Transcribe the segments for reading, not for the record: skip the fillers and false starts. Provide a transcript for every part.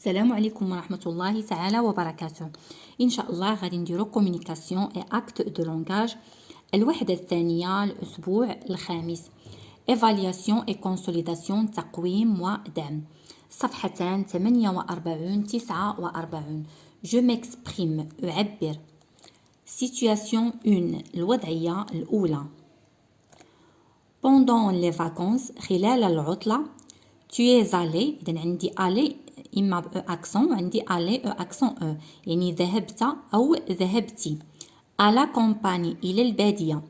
السلام عليكم ورحمة الله تعالى وبركاته. إن شاء الله غادي نديرو كومونيكاسيون اي اكت دو لونغاج الوحدة الثانية الأسبوع الخامس. ايفالياسيون اي كونسوليداسيون تقويم ودعم. صفحتان 48 49. جو ميكسبريم أعبر. سيتوياسيون 1 الوضعية الأولى. Pendant les vacances خلال العطلة tu es allé إذن عندي allé إما ب أكسون وعندي allé أكسون أو يعني ذهبت أو ذهبتي à la campagne إلى البادية.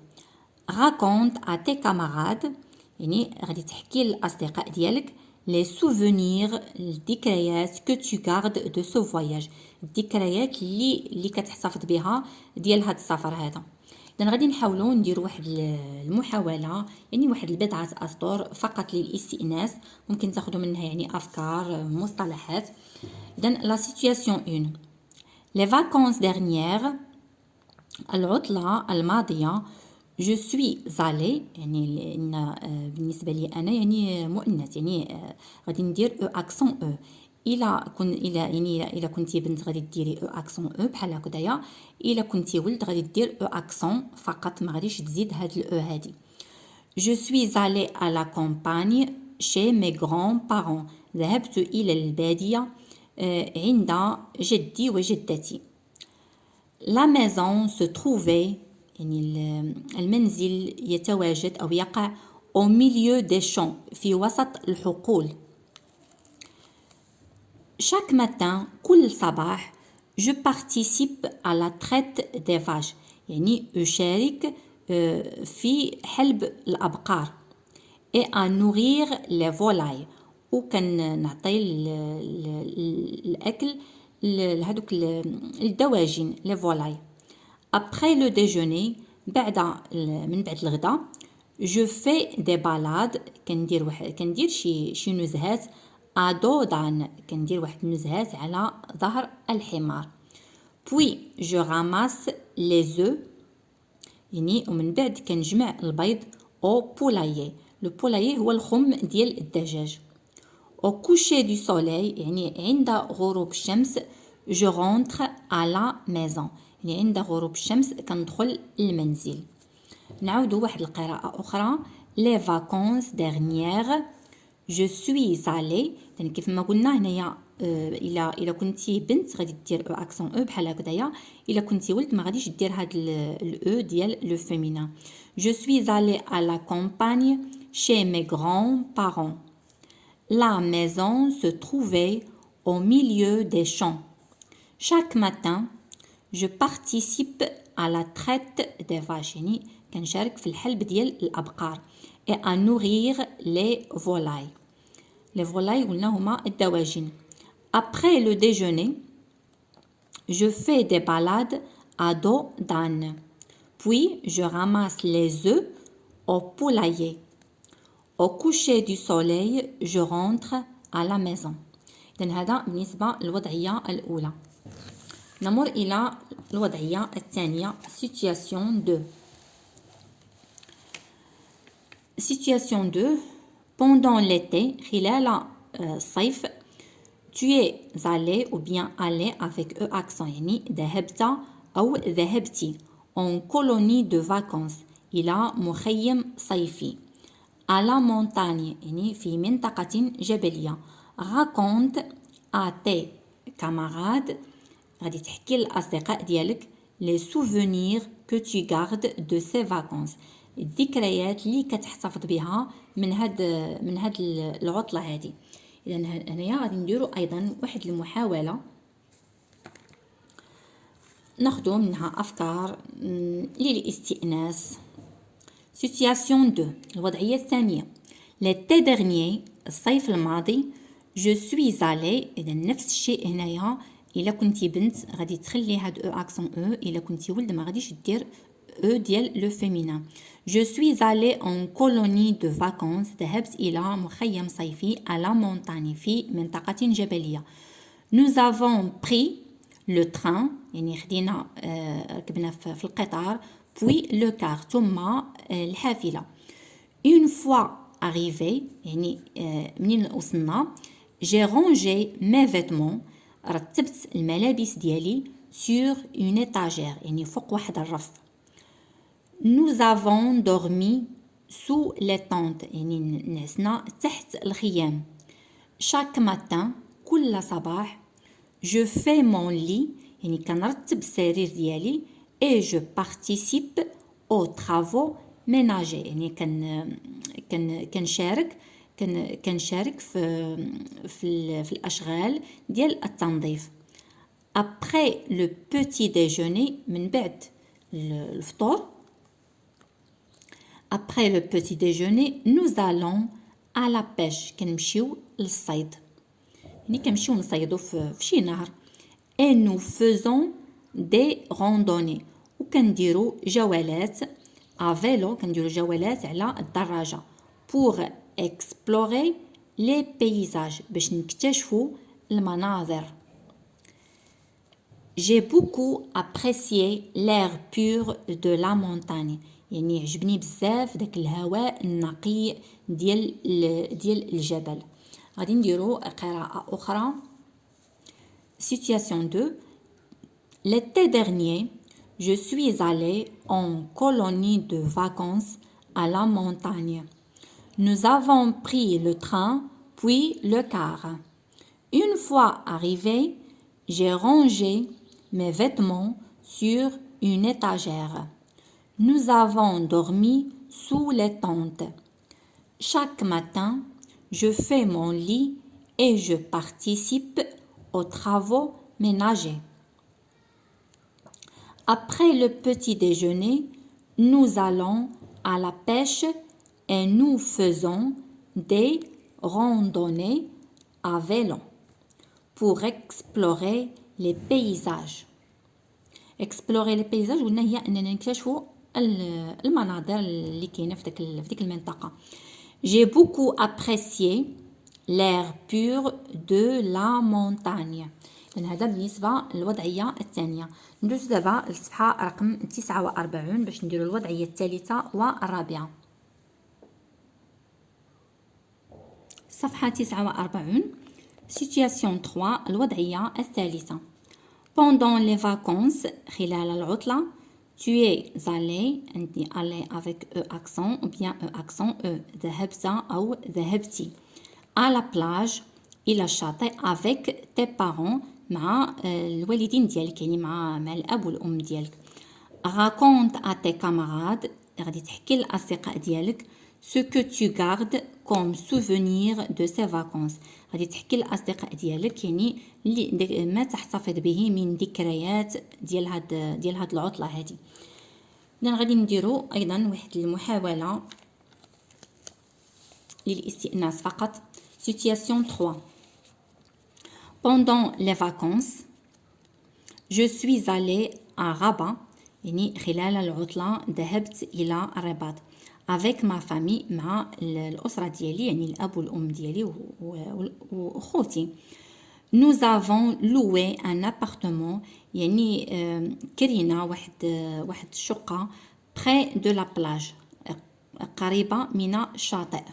raconte à tes camarades يعني غادي تحكي للأصدقاء ديالك les souvenirs الذكريات que tu gardes de ce voyage الذكريات اللي كتحتفظ بها ديال هذا السفر هذا. إذن غادي نحاولوا نديروا واحد المحاولة يعني واحد البضعة أسطر فقط للاستئناس ممكن تاخذوا منها يعني أفكار مصطلحات. إذن لا سيتوياسيون 1 les vacances dernières العطلة الماضية je suis allé يعني بالنسبة لي أنا يعني مؤنث يعني غادي ندير أو أكسون أو إلا كنتي بنت غادي ديري او اكسون او بحال هكذايا. الا كنتي ولد غادي دير او اكسون فقط ما غاديش تزيد هاد الاو هادي. جو سوي allé à la campagne chez mes grands-parents ذهبت الى الباديه عند جدي وجدتي. la maison se trouvait يعني المنزل يتواجد او يقع au milieu des champs في وسط الحقول. Chaque matin, كل صباح, je participe à la traite des vaches. يعني أشارك في حلب الأبقار. Et à nourrir les volailles. وكان نعطي الأكل لهذوك الدواجن les volailles. Après le déjeuner, من بعد الغداء, je fais des balades. كندير شي نزهات أدودان كندير واحد النزهات على ظهر الحمار. puis je ramasse les œufs يعني ومن بعد كنجمع البيض au poulailler. le poulailler هو الخم ديال الدجاج. au coucher du soleil يعني عند غروب الشمس je rentre à la maison يعني عند غروب الشمس كندخل المنزل. نعاودوا واحد القراءة أخرى. les vacances dernières je suis allé يعني كيف ما قلنا هنايا الا كنتي بنت غادي دير او اكسون او بحال هكذايا. الا كنتي ولد ما غاديش دير هاد الاو ديال لو فيمينا. je suis allé à la campagne chez mes grands-parents. la maison se trouvait au milieu des champs. chaque matin je participe à la traite des vaches يعني كنشارك في الحلب ديال الابقار. et à nourrir les volailles. les volailles قلنا هما الدواجن. après le déjeuner je fais des balades à dos d'âne. puis je ramasse les œufs au poulailler. au coucher du soleil je rentre à la maison. إذن هذا بالنسبة للوضعية الأولى. نمر إلى الوضعية الثانية situation 2. Situation 2. Pendant l'été, خلال الصيف, tu es allé ou bien allé avec e accent يعني ذهبت أو ذهبتي en colonie de vacances إلى مخيم صيفي. à la montagne يعني في منطقة جبلية. raconte à tes camarades غادي تحكي للأصدقاء ديالك les souvenirs que tu gardes de ces vacances الذكريات اللي كتحتفظ بها من هاد العطلة هذه. إذا هنايا غادي نديرو أيضا واحد المحاولة ناخدو منها أفكار للاستئناس. situation 2 الوضعية الثانية. l'été dernier الصيف الماضي je suis allé إذا نفس الشيء هنايا. إلا كنتي بنت غادي تخلي هاد او اكسون او. إلا كنتي ولد ما غاديش دير او ديال لو فيمينا. je suis allé en colonie de vacances ذهبت إلى مخيم صيفي à la montagne في منطقة جبلية. nous avons pris le train يعني خدينا ركبنا في القطار puis le car ثم الحافلة. une fois arrivé يعني منين وصلنا j'ai rangé mes vêtements رتبت الملابس ديالي sur une étagère يعني فوق واحد الرف. Nous avons dormi sous les tentes يعني نعسنا تحت الخيام. Chaque matin كل صباح je fais mon lit يعني كنرتب السرير ديالي et je participe aux travaux ménagers يعني كنشارك في الأشغال ديال التنظيف. Après le petit déjeuner من بعد الفطور Après le petit déjeuner nous allons à la pêche كنمشيو للصيد يعني كنمشيو نصيدو في شي نهر et nous faisons des randonnées وكنديرو جولات à vélo كنديرو جولات على الدراجة pour explorer les paysages باش نكتشفوا المناظر. J'ai beaucoup apprécié l'air pur de la montagne يعني عجبني بزاف داك الهواء النقي ديال الجبل. غادي نديرو قراءة أخرى. Situation 2. L'été dernier, je suis allée en colonie de vacances à la montagne. Nous avons pris le train, puis le car. Une fois arrivé, j'ai rangé mes vêtements sur une étagère. Nous avons dormi sous les tentes. Chaque matin, je fais mon lit et je participe aux travaux ménagers. Après le petit déjeuner, nous allons à la pêche et nous faisons des randonnées à vélo pour explorer les paysages. Explorer les paysages قلنا هي أننا نكتشفوا المناظر اللي كاينة في ديك المنطقة. J'ai beaucoup apprécié l'air pur de la montagne. إذن هذا بالنسبة للوضعية الثانية. ندوز دابا للصفحة رقم 49 باش نديرو الوضعية الثالثة والرابعة. صفحة 49 Situation 3 الوضعية الثالثة. Pendant les vacances خلال العطلة tu es allé عندي allé avec e accent ou bien e accent e ذهبت أو ذهبتي à la plage إلى الشاطئ avec tes parents مع الوالدين ديالك يعني مع الأب والأم ديالك. Raconte à tes camarades غادي تحكي للأصدقاء ديالك ce que tu gardes comme souvenir de ces vacances. غادي تحكي للأصدقاء ديالك يعني ما تحتفظ به من ذكريات ديال هاد العطلة هذه. إذن غادي نديرو أيضا واحد المحاولة للاستئناس فقط. Situation 3. Pendant les vacances, je suis allée à Rabat يعني خلال العطلة ذهبت إلى الرباط avec ma famille مع الأسرة ديالي يعني الأب والأم ديالي وأخوتي. Nous avons loué un appartement يعني كرينا واحد الشقة près de la plage قريبة من الشاطئ.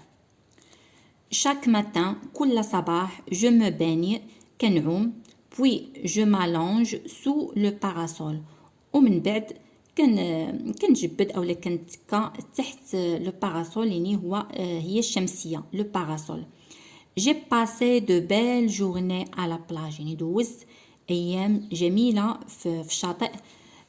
Chaque matin كل صباح je me baigne كنعوم puis je m'allonge sous le parasol ومن بعد كنجبد اولا كنتكا تحت لو باراسول يعني هي الشمسيه لو باراسول. J'ai passé de belles journées à la plage يعني دوزت ايام جميله في الشاطئ.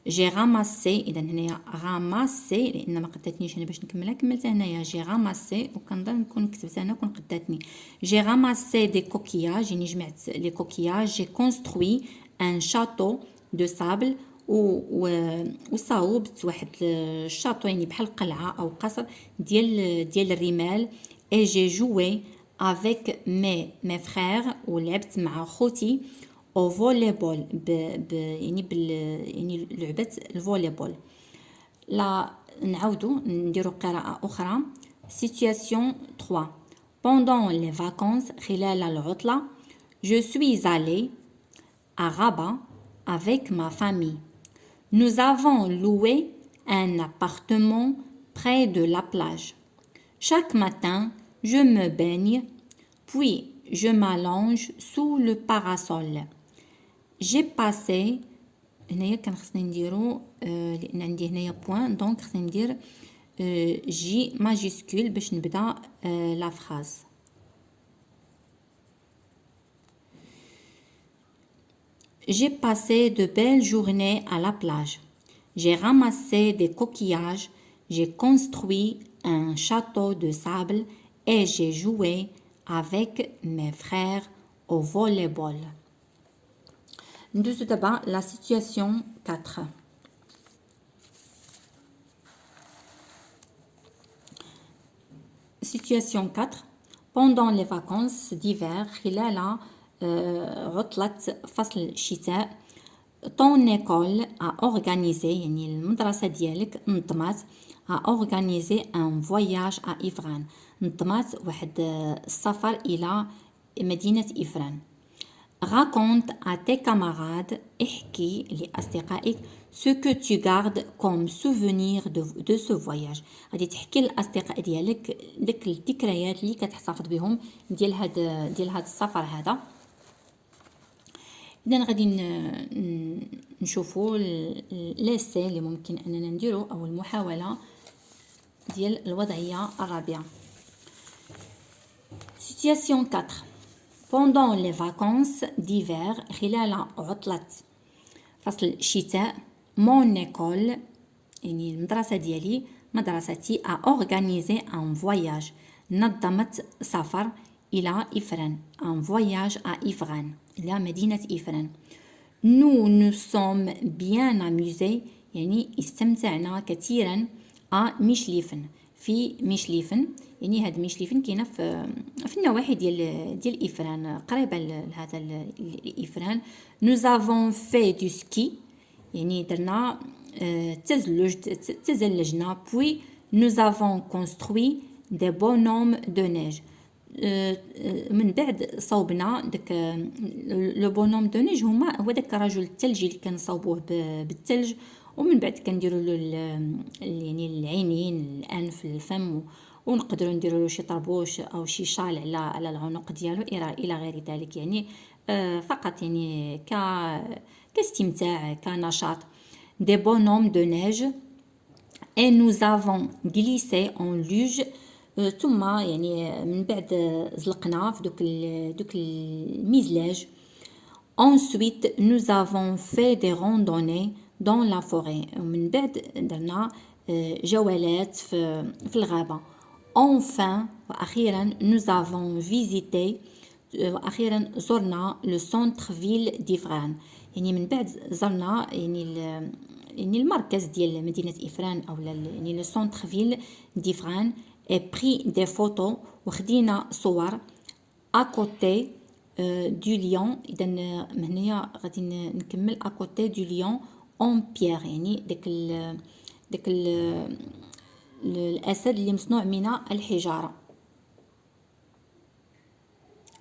J'ai ramassé اذا هنايا ramassé لان ما قداتنيش انا باش نكملها كملتها هنايا j'ai ramassé وكنظن نكون كتبتها انا كون قداتني. J'ai ramassé des coquillages يعني جمعت لي coquillages. J'ai construit un château de sable وصاوبت واحد الشاطو يعني بحال قلعة أو قصر ديال الرمال. et j'ai joué avec mes frères ولعبت مع خوتي au volleyball يعني لعبة الفوليبول. لا نعاودو نديرو قراءة أخرى. Situation 3. Pendant les vacances خلال العطلة je suis allée à Rabat avec ma famille. Nous avons loué un appartement près de la plage. Chaque matin, je me baigne, puis je m'allonge sous le parasol. J'ai passé هنايا كان خصني نديرو لان عندي هنايا بوين دونك خصني ندير جي ماجيسكول باش نبدا لا فراز. J'ai passé de belles journées à la plage. J'ai ramassé des coquillages, j'ai construit un château de sable et j'ai joué avec mes frères au volleyball. ندوزو دابا la situation 4. Situation 4. Pendant les vacances d'hiver, خلال عطلة فصل الشتاء, ton école a organisé, يعني المدرسة ديالك نظمت a organisé un voyage à Ifrane. نظمت واحد السفر إلى مدينة إفران. Raconte à tes camarades, احكي لأصدقائك ce que tu gardes comme souvenir de ce voyage. غادي تحكي للأصدقاء ديالك داك الذكريات اللي كتحتفظ بهم ديال هاد السفر هذا. إذن غادي نشوفوا ليسي اللي ممكن أننا نديرو أو المحاولة ديال الوضعية الرابعة. Situation 4. Pendant les vacances d'hiver, خلال عطلة فصل الشتاء, mon école, يعني المدرسة ديالي, مدرستي, a organisé un voyage. نظمت سفر إلى إفران. Un voyage à Ifrane. إلى مدينة إفران. Nous nous sommes bien amusés, يعني استمتعنا كثيرا à ميشليفن. في ميشليفن, يعني هاد ميشليفن كاينه في النواحي ديال إفران, قريبه لهذا الإفران. Nous avons fait du ski, يعني درنا تزلجنا. Puis nous avons construit des bonhommes de neige. من بعد صوبنا داك لو بونوم دو نيج هو داك رجل الثلج اللي كنصاوبوه بالثلج, ومن بعد كنديروا له يعني العينين, الانف, الفم, ونقدروا نديروا له شي طربوش او شي شال على العنق ديالو الى غير ذلك, يعني فقط يعني كاستمتاع, كنشاط. Des bonhommes de neige et nous avons glissé en luge. ثم يعني من بعد زلقنا في دوك المزلاج. Ensuite nous avons fait des randonnées dans la forêt. ومن بعد درنا جولات في الغابة. Enfin وأخيرا nous avons visité, وأخيرا زرنا le centre-ville d'Ifrane. يعني من بعد زرنا يعني المركز ديال مدينة إفران أو يعني le centre-ville d'Ifrane. Et pris des photos وخدينا صور à côté du lion. إذا من هنايا غادي نكمل à côté du lion en pierre, يعني داك الأسد اللي مصنوع من الحجارة.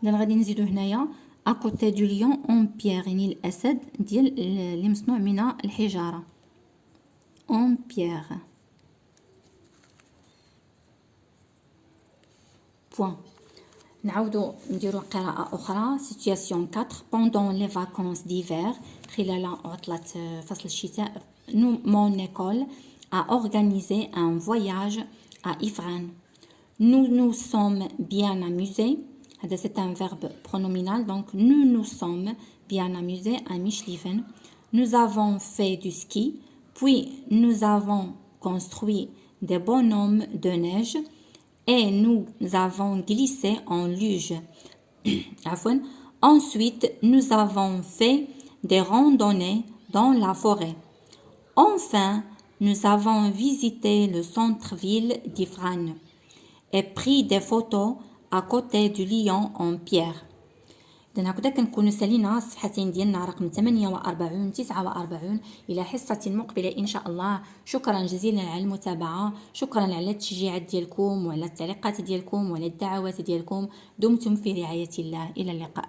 إذا غادي نزيدو هنايا à côté du lion en pierre, يعني الأسد ديال اللي مصنوع من الحجارة en pierre. Point. نعاودو نديرو قراءة أخرى. Situation 4. Pendant les vacances d'hiver, خلال عطلة فصل الشتاء, mon école a organisé un voyage à Ifrane. Nous nous sommes bien amusés. هذا c'est un verbe pronominal, donc nous nous sommes bien amusés à Michlifen. Nous avons fait du ski, puis nous avons construit des bonhommes de neige et nous avons glissé en luge. Ensuite, nous avons fait des randonnées dans la forêt. Enfin, nous avons visité le centre-ville d'Ifrane et pris des photos à côté du lion en pierre. إذن هكذا كنكونوا سالينا الصفحتين ديالنا رقم 48 و 49 إلى حصة مقبلة إن شاء الله. شكرا جزيلا على المتابعة, شكرا على التشجيعات ديالكم وعلى التعليقات ديالكم وعلى الدعوات ديالكم. دمتم في رعاية الله. إلى اللقاء.